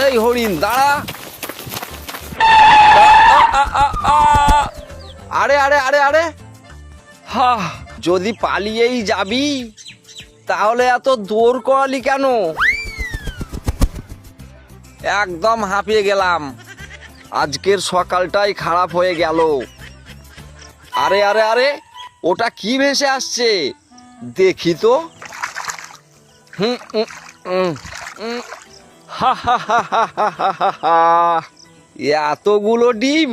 এই হরিণ দাঁড়া। আরে আরে আরে আরে, হা, যদি পালিয়েই যাবি তাহলে এত দৌড় করালি কেন? একদম হাঁপিয়ে গেলাম, আজকের সকালটাই খারাপ হয়ে গেল। আরে আরে আরে, ওটা কি ভেসে আসছে দেখি তো। হা হা হা হা হা হা হা হা। এতগুলো ডিম,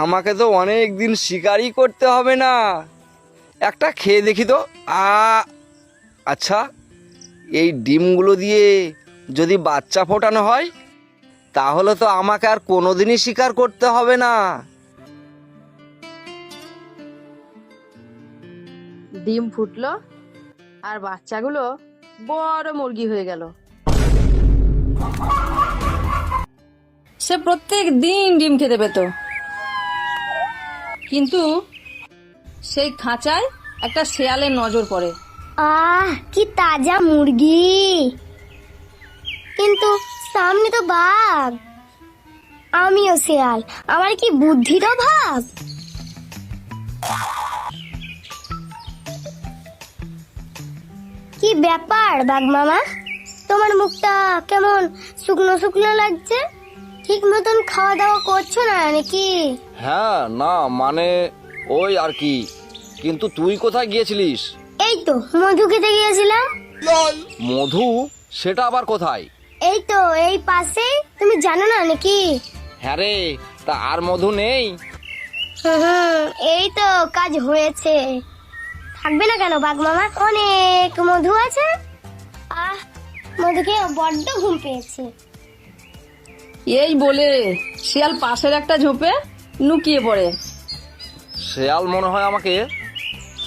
আমাকে তো অনেক দিন শিকারই করতে হবে না। একটা খেয়ে দেখি তো। আচ্ছা, এই ডিমগুলো দিয়ে যদি বাচ্চা ফোটানো হয় তাহলে তো আমাকে আর কোনোদিনই শিকার করতে হবে না। ডিম ফুটলো আর বাচ্চাগুলো বড় মুরগি হয়ে গেল। সে প্রত্যেক দিন ডিম খেতে পেত, কিন্তু সেই খাঁচায় একটা শেয়ালের নজর পড়ে। কি তাজা মুরগি, কিন্তু সামনে তো বাঘ। আমিও শেয়াল, আমার কি বুদ্ধির অভাব। কি ব্যাপার বাঘ মামা, তোমার মুখটা কেমন শুকনো শুকনো লাগছে? ঠিক মতন খাওয়া দাওয়া করছো না নাকি? হ্যাঁ, না মানে ওই আর কি। কিন্তু তুই কোথায় গিয়েছিলিস? এই তো মধু খেতে গিয়েছিলাম। মধু? সেটা আবার কোথায়? এই তো এই পাশে, তুমি জানো না নাকি? হ্যাঁ রে, তা আর মধু নেই? এই তো কাজ হয়েছে। থাকবে না কেন বাঘ মামা, অনেক মধু আছে। মধু খেয়ে বড্ড ঘুম পেয়েছে। এই বলে শিয়াল পাশের একটা ঝোপে লুকিয়ে পড়ে। শেয়াল মনে হয় আমাকে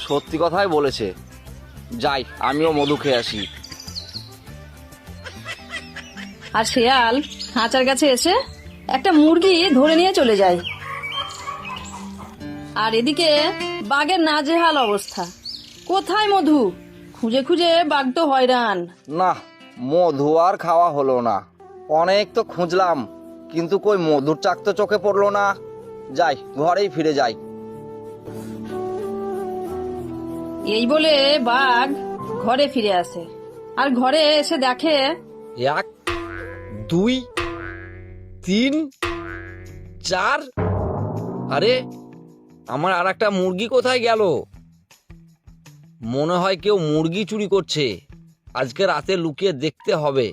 সত্যি কথাই বলেছে। যাই, আমিও মধু খেয়ে আসি। আর শেয়াল খাঁচার কাছে এসে একটা মুরগি ধরে নিয়ে চলে যায়। আর এদিকে বাঘের নাজেহাল অবস্থা। কোথায় মধু? খুঁজে খুঁজে বাঘ তো হয়রান। না, মধু আর খাওয়া হলো না। অনেক তো খুঁজলাম, কিন্তু কই মধুর চাক তো চোখে পড়লো না। যাই, ঘরেই ফিরে যাই। এই বলে বাঘ ঘরে ফিরে আসে, আর ঘরে এসে দেখে 1 2 3 4। আরে, আমার আর একটা মুরগি কোথায় গেল? মনে হয় কেউ মুরগি চুরি করছে। আজকে রাতে লুকিয়ে দেখতে হবে।